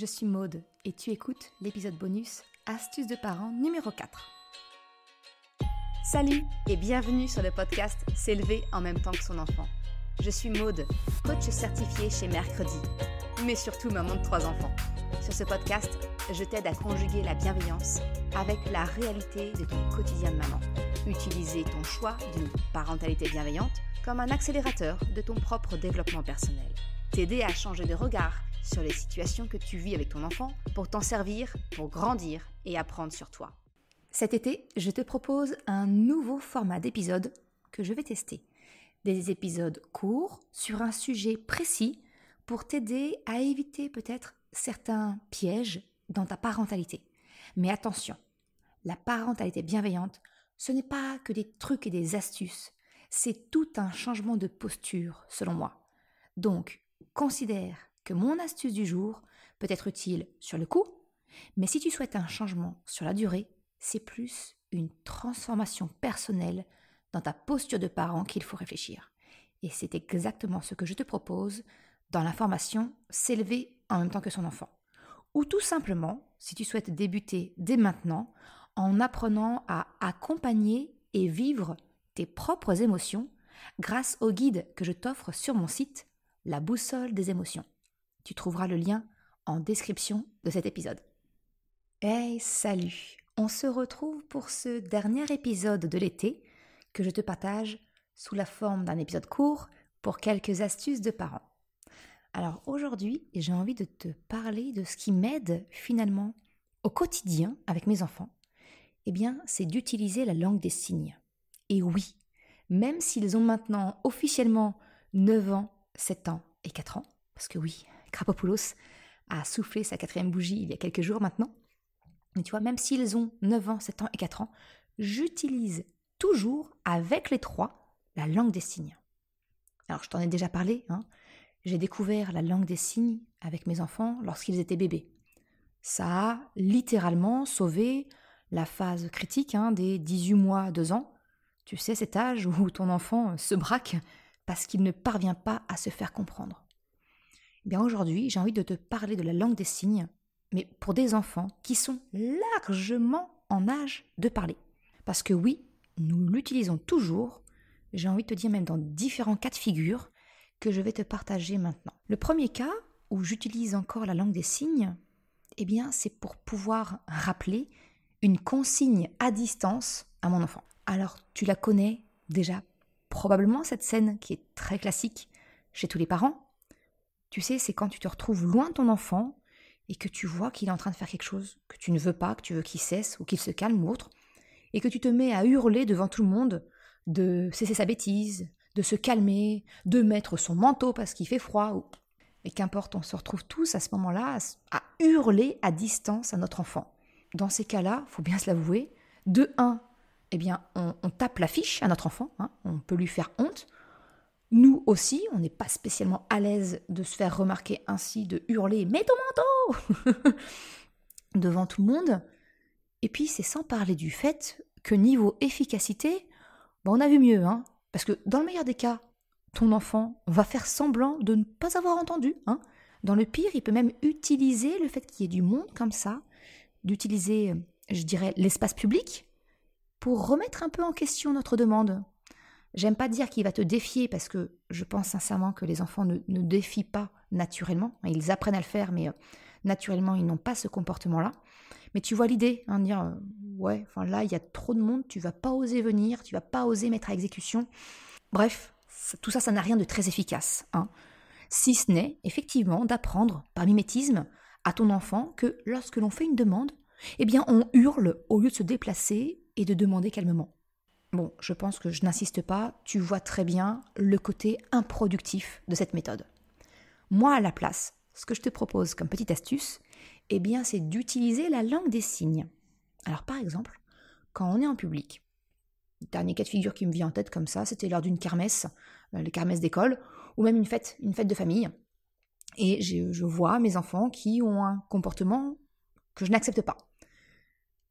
je suis Maude et tu écoutes l'épisode bonus Astuces de parents numéro 4. Salut et bienvenue sur le podcast S'élever en même temps que son enfant. Je suis Maude, coach certifiée chez Mercredi, mais surtout maman de 3 enfants. Sur ce podcast, je t'aide à conjuguer la bienveillance avec la réalité de ton quotidien de maman. Utiliser ton choix d'une parentalité bienveillante comme un accélérateur de ton propre développement personnel. T'aider à changer de regard sur les situations que tu vis avec ton enfant pour t'en servir, pour grandir et apprendre sur toi. Cet été, je te propose un nouveau format d'épisode que je vais tester. Des épisodes courts sur un sujet précis pour t'aider à éviter peut-être certains pièges dans ta parentalité. Mais attention, la parentalité bienveillante, ce n'est pas que des trucs et des astuces, c'est tout un changement de posture selon moi. Donc, considère que mon astuce du jour peut être utile sur le coup, mais si tu souhaites un changement sur la durée, c'est plus une transformation personnelle dans ta posture de parent qu'il faut réfléchir. Et c'est exactement ce que je te propose dans la formation S'élever en même temps que son enfant. Ou tout simplement, si tu souhaites débuter dès maintenant, en apprenant à accompagner et vivre tes propres émotions grâce au guide que je t'offre sur mon site, La boussole des émotions. Tu trouveras le lien en description de cet épisode. Hey, salut! On se retrouve pour ce dernier épisode de l'été que je te partage sous la forme d'un épisode court pour quelques astuces de parents. Alors aujourd'hui, j'ai envie de te parler de ce qui m'aide finalement au quotidien avec mes enfants. Eh bien, c'est d'utiliser la langue des signes. Et oui, même s'ils ont maintenant officiellement 9 ans, 7 ans et 4 ans, parce que oui, Krapopoulos a soufflé sa 4e bougie il y a quelques jours maintenant. Mais tu vois, même s'ils ont 9 ans, 7 ans et 4 ans, j'utilise toujours avec les 3 la langue des signes. Alors je t'en ai déjà parlé, j'ai découvert la langue des signes avec mes enfants lorsqu'ils étaient bébés. Ça a littéralement sauvé la phase critique des 18 mois, 2 ans. Tu sais, cet âge où ton enfant se braque parce qu'il ne parvient pas à se faire comprendre. Eh bien aujourd'hui, j'ai envie de te parler de la langue des signes, mais pour des enfants qui sont largement en âge de parler. Parce que oui, nous l'utilisons toujours, j'ai envie de te dire même dans différents cas de figure que je vais te partager maintenant. Le premier cas où j'utilise encore la langue des signes, eh bien c'est pour pouvoir rappeler une consigne à distance à mon enfant. Alors tu la connais déjà probablement cette scène qui est très classique chez tous les parents. Tu sais, c'est quand tu te retrouves loin de ton enfant et que tu vois qu'il est en train de faire quelque chose que tu ne veux pas, que tu veux qu'il cesse ou qu'il se calme ou autre, et que tu te mets à hurler devant tout le monde de cesser sa bêtise, de se calmer, de mettre son manteau parce qu'il fait froid. Et qu'importe, on se retrouve tous à ce moment-là à hurler à distance à notre enfant. Dans ces cas-là, il faut bien se l'avouer, de 1, eh bien, on tape la fiche à notre enfant, on peut lui faire honte. Nous aussi, on n'est pas spécialement à l'aise de se faire remarquer ainsi, de hurler « Mets ton manteau !» devant tout le monde. Et puis, c'est sans parler du fait que niveau efficacité, on a vu mieux. Parce que dans le meilleur des cas, ton enfant va faire semblant de ne pas avoir entendu. Dans le pire, il peut même utiliser le fait qu'il y ait du monde comme ça, d'utiliser, je dirais, l'espace public pour remettre un peu en question notre demande. J'aime pas dire qu'il va te défier parce que je pense sincèrement que les enfants ne défient pas naturellement. Ils apprennent à le faire, mais naturellement, ils n'ont pas ce comportement-là. Mais tu vois l'idée, dire là, il y a trop de monde, tu vas pas oser venir, tu vas pas oser mettre à exécution. Bref, tout ça, ça n'a rien de très efficace. Si ce n'est, effectivement, d'apprendre par mimétisme à ton enfant que lorsque l'on fait une demande, eh bien, on hurle au lieu de se déplacer et de demander calmement. Bon, je pense que je n'insiste pas, tu vois très bien le côté improductif de cette méthode. Moi, à la place, ce que je te propose comme petite astuce, eh bien, c'est d'utiliser la langue des signes. Alors, par exemple, quand on est en public, le dernier cas de figure qui me vient en tête comme ça, c'était lors d'une kermesse, les kermesses d'école, ou même une fête de famille. Et je vois mes enfants qui ont un comportement que je n'accepte pas.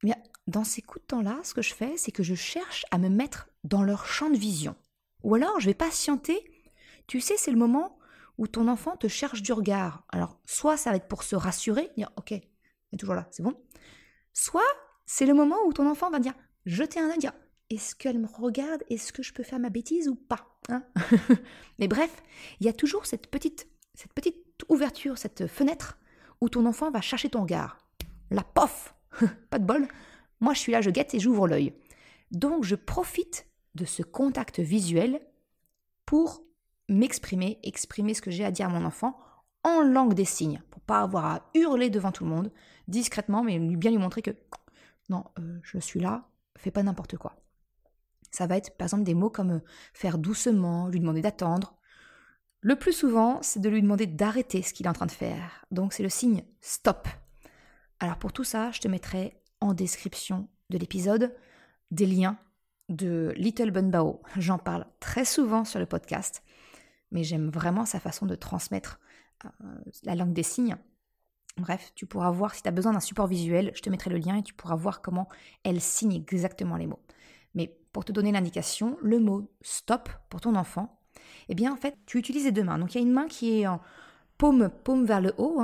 Bien, dans ces coups de temps-là, ce que je fais, c'est que je cherche à me mettre dans leur champ de vision. Ou alors, je vais patienter. Tu sais, c'est le moment où ton enfant te cherche du regard. Alors, soit ça va être pour se rassurer, dire « Ok, il est toujours là, c'est bon ». Soit c'est le moment où ton enfant va dire « Jeter un œil, dire « Est-ce qu'elle me regarde? Est-ce que je peux faire ma bêtise ou pas hein ?» Mais bref, il y a toujours cette petite ouverture, cette fenêtre où ton enfant va chercher ton regard. Là, pof, pas de bol. Moi, je suis là, je guette et j'ouvre l'œil. Donc, je profite de ce contact visuel pour exprimer ce que j'ai à dire à mon enfant en langue des signes, pour pas avoir à hurler devant tout le monde, discrètement, mais bien lui montrer que non, je suis là, fais pas n'importe quoi. Ça va être par exemple des mots comme faire doucement, lui demander d'attendre. Le plus souvent, c'est de lui demander d'arrêter ce qu'il est en train de faire. Donc c'est le signe stop. Alors pour tout ça, je te mettrai en description de l'épisode des liens de Little Bun Bao. J'en parle très souvent sur le podcast, mais j'aime vraiment sa façon de transmettre la langue des signes. Bref, tu pourras voir, si tu as besoin d'un support visuel, je te mettrai le lien et tu pourras voir comment elle signe exactement les mots. Mais pour te donner l'indication, le mot stop pour ton enfant, eh bien en fait, tu utilises les deux mains. Donc il y a une main qui est en paume vers le haut,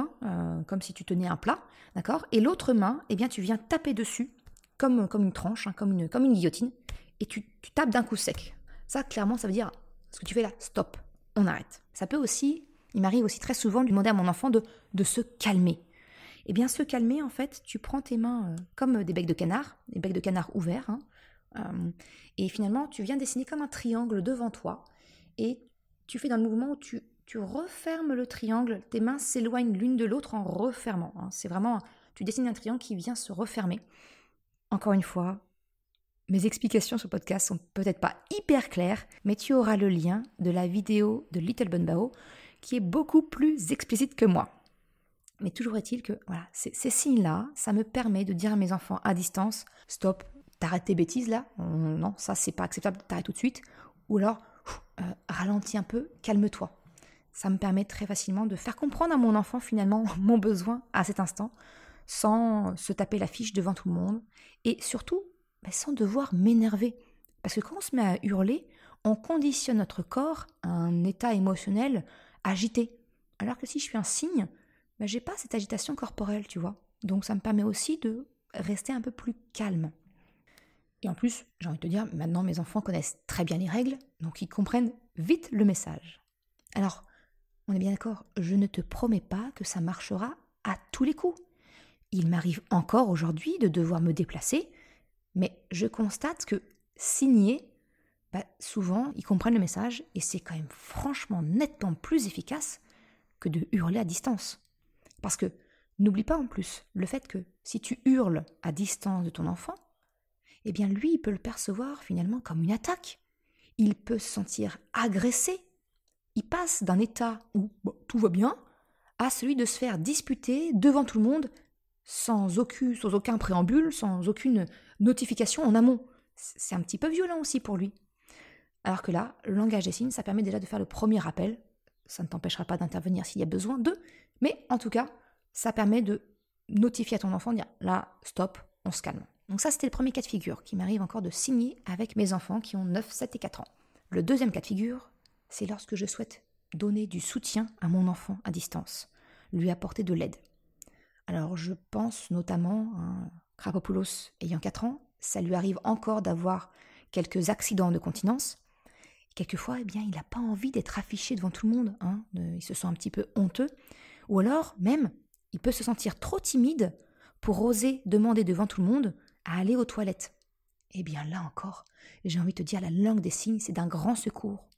comme si tu tenais un plat, d'accord ? Et l'autre main, eh bien tu viens taper dessus comme une tranche, comme une guillotine, et tu tapes d'un coup sec. Ça, clairement, ça veut dire ce que tu fais là, stop, on arrête. Ça peut aussi, il m'arrive aussi très souvent de demander à mon enfant de se calmer. Eh bien, se calmer, en fait, tu prends tes mains comme des becs de canard ouverts, et finalement, tu viens dessiner comme un triangle devant toi, et tu fais dans le mouvement où tu refermes le triangle, tes mains s'éloignent l'une de l'autre en refermant. C'est vraiment, tu dessines un triangle qui vient se refermer. Encore une fois, mes explications sur le podcast sont peut-être pas hyper claires, mais tu auras le lien de la vidéo de Little Bun Bao qui est beaucoup plus explicite que moi. Mais toujours est-il que voilà, ces signes-là, ça me permet de dire à mes enfants à distance, stop, t'arrêtes tes bêtises là, non, ça c'est pas acceptable, t'arrêtes tout de suite, ou alors ralentis un peu, calme-toi. Ça me permet très facilement de faire comprendre à mon enfant finalement mon besoin à cet instant, sans se taper la fiche devant tout le monde, et surtout sans devoir m'énerver. Parce que quand on se met à hurler, on conditionne notre corps à un état émotionnel agité. Alors que si je suis un cygne, j'ai pas cette agitation corporelle, tu vois. Donc ça me permet aussi de rester un peu plus calme. Et en plus, j'ai envie de te dire, maintenant mes enfants connaissent très bien les règles, donc ils comprennent vite le message. Alors, on est bien d'accord, je ne te promets pas que ça marchera à tous les coups. Il m'arrive encore aujourd'hui de devoir me déplacer, mais je constate que signer, souvent, ils comprennent le message et c'est quand même franchement nettement plus efficace que de hurler à distance. Parce que n'oublie pas en plus le fait que si tu hurles à distance de ton enfant, eh bien lui, il peut le percevoir finalement comme une attaque. Il peut se sentir agressé. Il passe d'un état où tout va bien à celui de se faire disputer devant tout le monde sans aucun préambule, sans aucune notification en amont. C'est un petit peu violent aussi pour lui. Alors que là, le langage des signes, ça permet déjà de faire le premier rappel. Ça ne t'empêchera pas d'intervenir s'il y a besoin d'eux, mais en tout cas, ça permet de notifier à ton enfant, de dire là, stop, on se calme. Donc ça, c'était le premier cas de figure qui m'arrive encore de signer avec mes enfants qui ont 9, 7 et 4 ans. Le deuxième cas de figure, c'est lorsque je souhaite donner du soutien à mon enfant à distance, lui apporter de l'aide. Alors je pense notamment à Krapopoulos ayant 4 ans, ça lui arrive encore d'avoir quelques accidents de continence. Quelquefois, il n'a pas envie d'être affiché devant tout le monde, il se sent un petit peu honteux, ou alors même, il peut se sentir trop timide pour oser demander devant tout le monde à aller aux toilettes. Eh bien là encore, j'ai envie de te dire, la langue des signes, c'est d'un grand secours.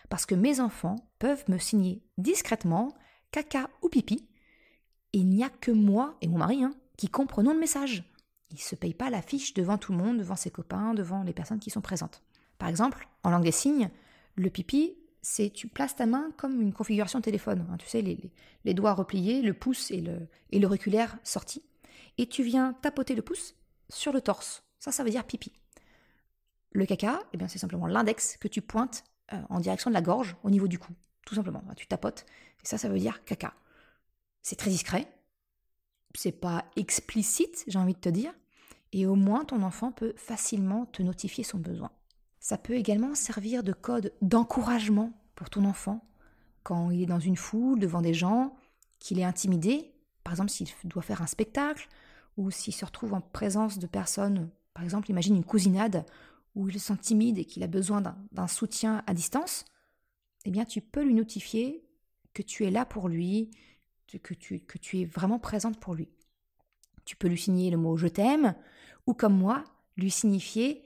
Parce que mes enfants peuvent me signer discrètement caca ou pipi, et il n'y a que moi et mon mari qui comprenons le message. Il ne se paye pas la fiche devant tout le monde, devant ses copains, devant les personnes qui sont présentes. Par exemple, en langue des signes, le pipi, c'est tu places ta main comme une configuration téléphone. Tu sais, les doigts repliés, le pouce et l'auriculaire sortis. Et tu viens tapoter le pouce sur le torse. Ça veut dire pipi. Le caca, c'est simplement l'index que tu pointes en direction de la gorge, au niveau du cou. Tout simplement, tu tapotes. Et ça veut dire caca. C'est très discret. C'est pas explicite, j'ai envie de te dire. Et au moins, ton enfant peut facilement te notifier son besoin. Ça peut également servir de code d'encouragement pour ton enfant. quand il est dans une foule, devant des gens, qu'il est intimidé, par exemple s'il doit faire un spectacle, ou s'il se retrouve en présence de personnes, par exemple, imagine une cousinade, où il se sent timide et qu'il a besoin d'un soutien à distance, eh bien tu peux lui notifier que tu es là pour lui, que tu es vraiment présente pour lui. Tu peux lui signer le mot « je t'aime » ou comme moi, lui signifier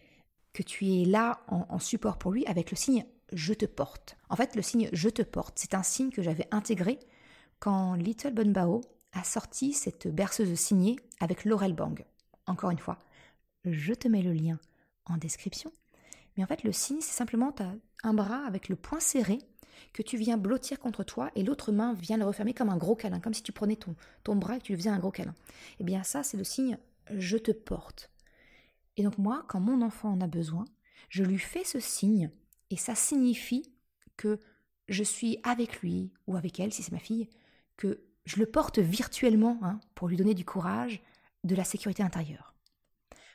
que tu es là en support pour lui avec le signe « je te porte ». En fait, le signe « je te porte », c'est un signe que j'avais intégré quand Little Bon Bao a sorti cette berceuse signée avec Laurel Bang. Encore une fois, je te mets le lien en description. Mais en fait, le signe, c'est simplement tu as un bras avec le poing serré que tu viens blottir contre toi et l'autre main vient le refermer comme un gros câlin, comme si tu prenais ton bras et que tu lui faisais un gros câlin. Eh bien ça, c'est le signe « je te porte ». Et donc moi, quand mon enfant en a besoin, je lui fais ce signe et ça signifie que je suis avec lui ou avec elle, si c'est ma fille, que je le porte virtuellement pour lui donner du courage, de la sécurité intérieure.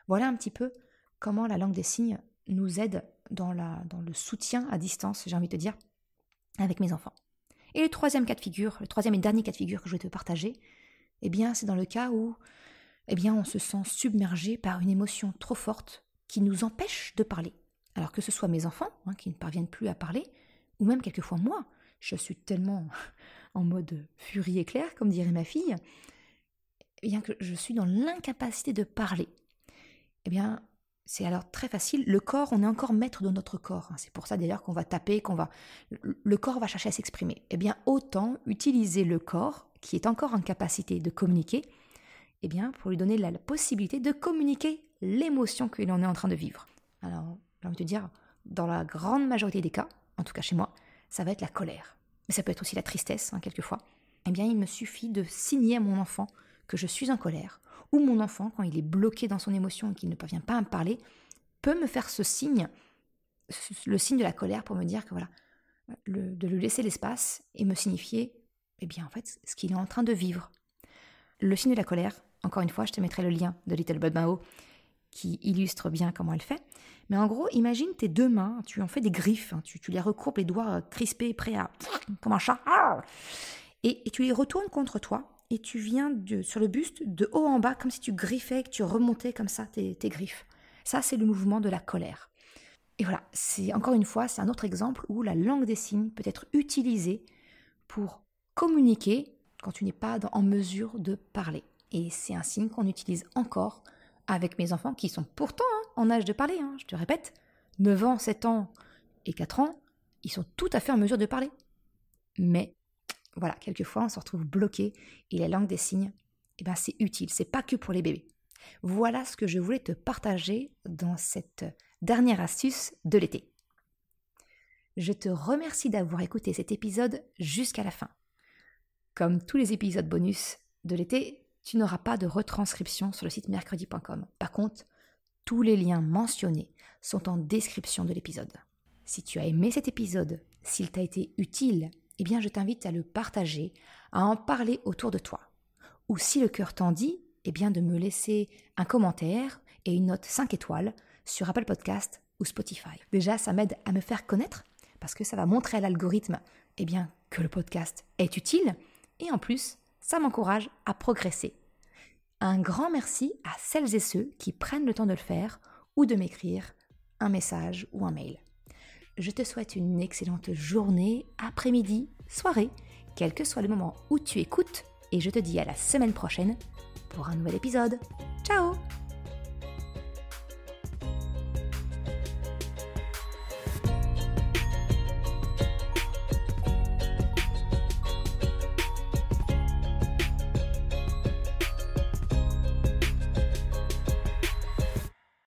Voilà un petit peu comment la langue des signes nous aide dans le soutien à distance, j'ai envie de te dire, avec mes enfants. Et le troisième et dernier cas de figure que je vais te partager, eh bien, c'est dans le cas où on se sent submergé par une émotion trop forte qui nous empêche de parler. Alors que ce soit mes enfants qui ne parviennent plus à parler, ou même quelquefois moi, je suis tellement en mode furie éclair, comme dirait ma fille, eh bien que je suis dans l'incapacité de parler. Eh bien, c'est alors très facile. Le corps, on est encore maître de notre corps. C'est pour ça d'ailleurs qu'on va taper, le corps va chercher à s'exprimer. Eh bien, autant utiliser le corps, qui est encore en capacité de communiquer, eh bien, pour lui donner la possibilité de communiquer l'émotion que l'on est en train de vivre. Alors, j'ai envie de te dire, dans la grande majorité des cas, en tout cas chez moi, ça va être la colère. Mais ça peut être aussi la tristesse, quelquefois. Eh bien, il me suffit de signer à mon enfant que je suis en colère, ou mon enfant, quand il est bloqué dans son émotion et qu'il ne parvient pas à me parler, peut me faire ce signe, le signe de la colère pour me dire que voilà, de lui laisser l'espace et me signifier, eh bien en fait, ce qu'il est en train de vivre. Le signe de la colère, encore une fois, je te mettrai le lien de Little Bon Bao qui illustre bien comment elle fait. Mais en gros, imagine tes deux mains, tu en fais des griffes, tu les recourbes, les doigts crispés, prêts à, comme un chat, et tu les retournes contre toi. Et tu viens sur le buste de haut en bas, comme si tu griffais, que tu remontais comme ça tes griffes. Ça, c'est le mouvement de la colère. Et voilà, encore une fois, c'est un autre exemple où la langue des signes peut être utilisée pour communiquer quand tu n'es pas en mesure de parler. Et c'est un signe qu'on utilise encore avec mes enfants qui sont pourtant en âge de parler. Je te répète, 9 ans, 7 ans et 4 ans, ils sont tout à fait en mesure de parler. Mais voilà, quelquefois on se retrouve bloqué et la langue des signes, c'est utile, c'est pas que pour les bébés. Voilà ce que je voulais te partager dans cette dernière astuce de l'été. Je te remercie d'avoir écouté cet épisode jusqu'à la fin. Comme tous les épisodes bonus de l'été, tu n'auras pas de retranscription sur le site mercredi.com. Par contre, tous les liens mentionnés sont en description de l'épisode. Si tu as aimé cet épisode, s'il t'a été utile, je t'invite à le partager, à en parler autour de toi. Ou si le cœur t'en dit, de me laisser un commentaire et une note 5 étoiles sur Apple Podcast ou Spotify. Déjà, ça m'aide à me faire connaître parce que ça va montrer à l'algorithme que le podcast est utile et en plus, ça m'encourage à progresser. Un grand merci à celles et ceux qui prennent le temps de le faire ou de m'écrire un message ou un mail. Je te souhaite une excellente journée, après-midi, soirée, quel que soit le moment où tu écoutes, et je te dis à la semaine prochaine pour un nouvel épisode. Ciao!